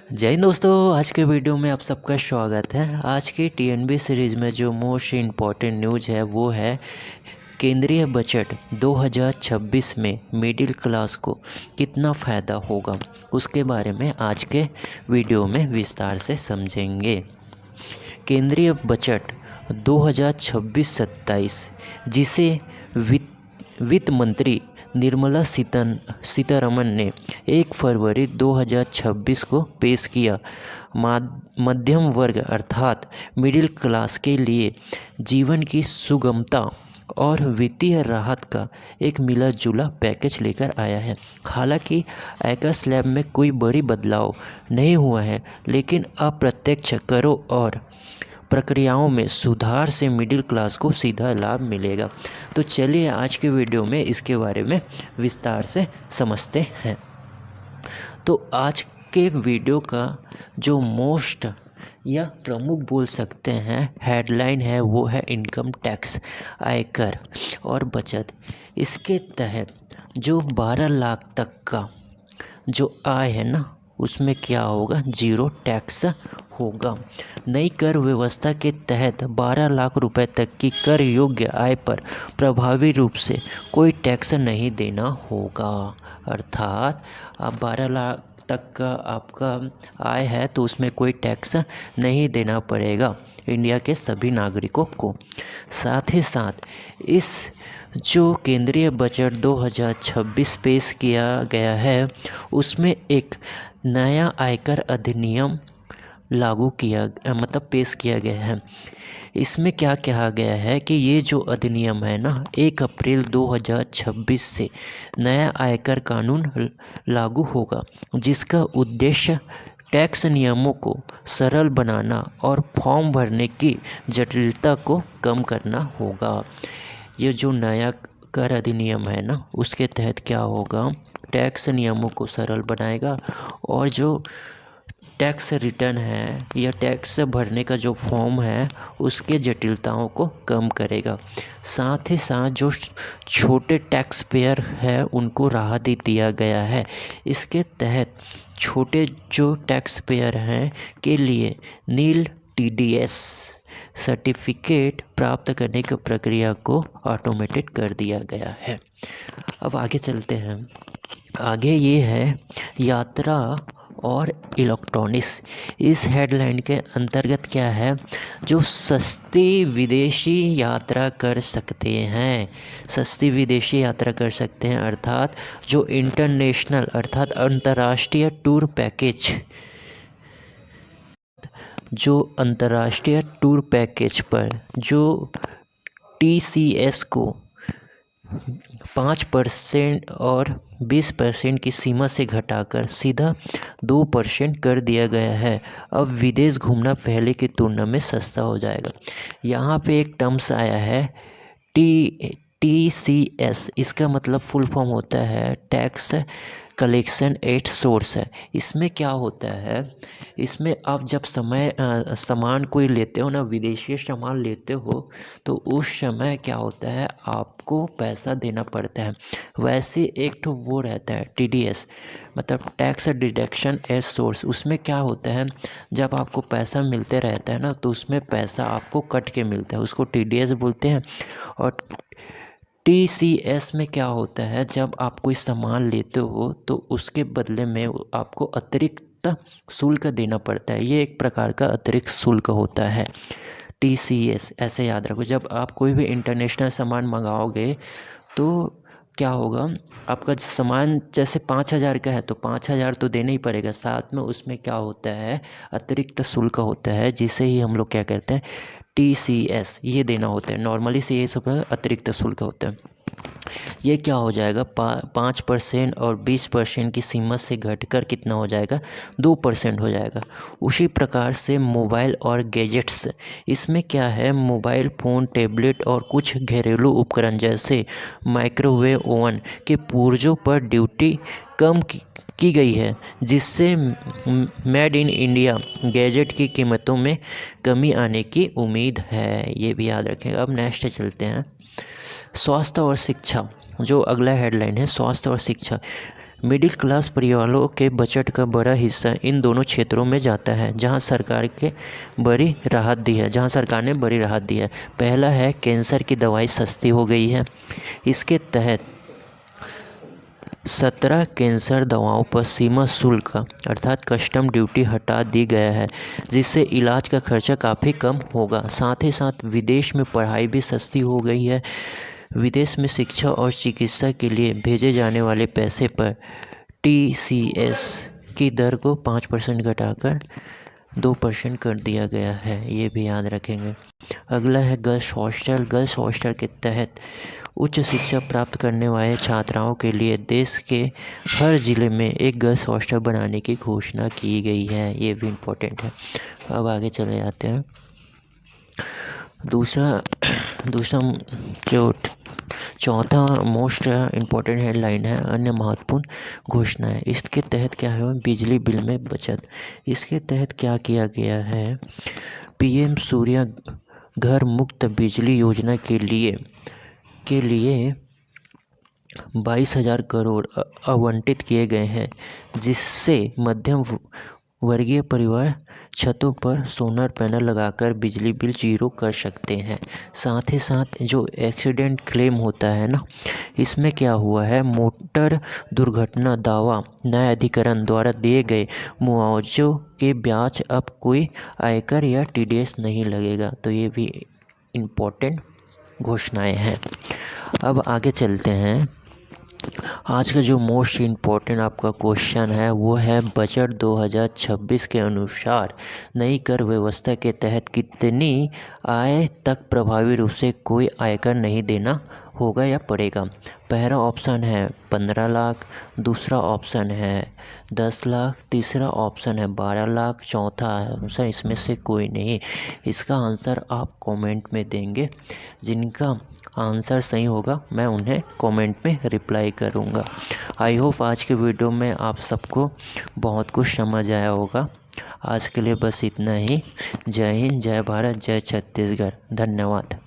जय हिंद दोस्तों, आज के वीडियो में आप सबका स्वागत है। आज की टीएनबी सीरीज़ में जो मोस्ट इम्पॉर्टेंट न्यूज़ है वो है केंद्रीय बजट 2026 में मिडिल क्लास को कितना फ़ायदा होगा, उसके बारे में आज के वीडियो में विस्तार से समझेंगे। केंद्रीय बजट 2026-27 जिसे वित्त मंत्री निर्मला सीतारमन ने 1 फरवरी 2026 को पेश किया, मध्यम वर्ग अर्थात मिडिल क्लास के लिए जीवन की सुगमता और वित्तीय राहत का एक मिला जुला पैकेज लेकर आया है। हालांकि आयकर स्लैब में कोई बड़ी बदलाव नहीं हुआ है, लेकिन अप्रत्यक्ष करों और प्रक्रियाओं में सुधार से मिडिल क्लास को सीधा लाभ मिलेगा। तो चलिए आज के वीडियो में इसके बारे में विस्तार से समझते हैं। तो आज के वीडियो का जो मोस्ट या प्रमुख बोल सकते हैं हेडलाइन है वो है इनकम टैक्स, आयकर और बचत। इसके तहत जो 12 लाख तक का जो आय है ना, उसमें क्या होगा, जीरो टैक्स होगा। नई कर व्यवस्था के तहत 12 लाख रुपए तक की कर योग्य आय पर प्रभावी रूप से कोई टैक्स नहीं देना होगा। अर्थात आप 12 लाख तक का आपका आय है तो उसमें कोई टैक्स नहीं देना पड़ेगा इंडिया के सभी नागरिकों को। साथ ही साथ इस जो केंद्रीय बजट 2026 पेश किया गया है उसमें एक नया आयकर अधिनियम लागू किया पेश किया गया है। इसमें क्या कहा गया है कि ये जो अधिनियम है ना, 1 अप्रैल 2026 से नया आयकर कानून लागू होगा, जिसका उद्देश्य टैक्स नियमों को सरल बनाना और फॉर्म भरने की जटिलता को कम करना होगा। ये जो नया कर अधिनियम है ना, उसके तहत क्या होगा, टैक्स नियमों को सरल बनाएगा और जो टैक्स रिटर्न है या टैक्स भरने का जो फॉर्म है उसके जटिलताओं को कम करेगा। साथ ही साथ जो छोटे टैक्स पेयर है उनको राहत दिया गया है। इसके तहत छोटे जो टैक्स पेयर हैं के लिए नील टीडीएस सर्टिफिकेट प्राप्त करने की प्रक्रिया को ऑटोमेटेड कर दिया गया है। अब आगे चलते हैं। आगे ये है यात्रा और इलेक्ट्रॉनिक्स। इस हेडलाइन के अंतर्गत क्या है, जो सस्ती विदेशी यात्रा कर सकते हैं, सस्ती विदेशी यात्रा कर सकते हैं अर्थात जो इंटरनेशनल अर्थात अंतर्राष्ट्रीय टूर पैकेज, जो अंतर्राष्ट्रीय टूर पैकेज पर जो टीसीएस को 5% और 20% की सीमा से घटाकर सीधा 2% कर दिया गया है। अब विदेश घूमना पहले की तुलना में सस्ता हो जाएगा। यहाँ पे एक टर्म्स आया है TCS, इसका मतलब फुल फॉर्म होता है टैक्स कलेक्शन एट सोर्स है। इसमें क्या होता है, इसमें आप जब सामान कोई लेते हो ना, विदेशी सामान लेते हो, तो उस समय क्या होता है, आपको पैसा देना पड़ता है। वैसे एक तो वो रहता है TDS, मतलब टैक्स डिडक्शन एट सोर्स। उसमें क्या होता है, जब आपको पैसा मिलते रहता है ना, तो उसमें पैसा आपको कट के मिलता है, उसको TDS बोलते हैं। और TCS में क्या होता है, जब आप कोई सामान लेते हो तो उसके बदले में आपको अतिरिक्त शुल्क देना पड़ता है। ये एक प्रकार का अतिरिक्त शुल्क होता है TCS, ऐसे याद रखो। जब आप कोई भी इंटरनेशनल सामान मंगाओगे तो क्या होगा, आपका सामान जैसे 5,000 का है तो 5,000 तो देना ही पड़ेगा, साथ में उसमें क्या होता है, अतिरिक्त शुल्क होता है, जिसे ही हम लोग क्या कहते हैं TCS, ये देना होता है। नॉर्मली से ये सब अतिरिक्त शुल्क होता है। ये क्या हो जाएगा, 5% और 20% की सीमा से घटकर कितना हो जाएगा, 2% हो जाएगा। उसी प्रकार से मोबाइल और गैजेट्स, इसमें क्या है, मोबाइल फ़ोन, टैबलेट और कुछ घरेलू उपकरण जैसे माइक्रोवेव ओवन के पुर्जों पर ड्यूटी कम की गई है, जिससे मेड इन इंडिया गैजेट की कीमतों में कमी आने की उम्मीद है। ये भी याद रखेंगे। अब नेक्स्ट चलते हैं, स्वास्थ्य और शिक्षा। जो अगला हेडलाइन है, स्वास्थ्य और शिक्षा। मिडिल क्लास परिवारों के बजट का बड़ा हिस्सा इन दोनों क्षेत्रों में जाता है जहां सरकार ने बड़ी राहत दी है। पहला है कैंसर की दवाई सस्ती हो गई है। इसके तहत 17 कैंसर दवाओं पर सीमा शुल्क अर्थात कस्टम ड्यूटी हटा दी गया है, जिससे इलाज का खर्चा काफ़ी कम होगा। साथ ही साथ विदेश में पढ़ाई भी सस्ती हो गई है। विदेश में शिक्षा और चिकित्सा के लिए भेजे जाने वाले पैसे पर TCS की दर को 5% घटाकर 2% कर दिया गया है, ये भी याद रखेंगे। अगला है गर्ल्स हॉस्टल। गर्ल्स हॉस्टल के तहत उच्च शिक्षा प्राप्त करने वाले छात्राओं के लिए देश के हर ज़िले में एक गर्ल्स हॉस्टल बनाने की घोषणा की गई है, ये भी इम्पोर्टेंट है। अब आगे चले जाते हैं। दूसरा जो चौथा मोस्ट इम्पॉर्टेंट हेडलाइन है अन्य महत्वपूर्ण घोषणाएं। इसके तहत क्या है, बिजली बिल में बचत। इसके तहत क्या किया गया है, PM सूर्य घर मुक्त बिजली योजना के लिए 22,000 करोड़ आवंटित किए गए हैं, जिससे मध्यम वर्गीय परिवार छतों पर सोलर पैनल लगाकर बिजली बिल जीरो कर सकते हैं। साथ ही साथ जो एक्सीडेंट क्लेम होता है ना, इसमें क्या हुआ है, मोटर दुर्घटना दावा न्यायाधिकरण द्वारा दिए गए मुआवजों के ब्याज अब कोई आयकर या TDS नहीं लगेगा। तो ये भी इम्पोर्टेंट घोषणाएं हैं। अब आगे चलते हैं। आज का जो मोस्ट इम्पॉर्टेंट आपका क्वेश्चन है वो है बजट 2026 के अनुसार नई कर व्यवस्था के तहत कितनी आय तक प्रभावी रूप से कोई आयकर नहीं देना होगा या पड़ेगा। पहला ऑप्शन है 15 लाख, दूसरा ऑप्शन है 10 लाख, तीसरा ऑप्शन है 12 लाख, चौथा ऑप्शन इसमें से कोई नहीं। इसका आंसर आप कमेंट में देंगे। जिनका आंसर सही होगा मैं उन्हें कमेंट में रिप्लाई करूँगा। आई होप आज के वीडियो में आप सबको बहुत कुछ समझ आया होगा। आज के लिए बस इतना ही। जय हिंद, जय भारत, जय छत्तीसगढ़। धन्यवाद।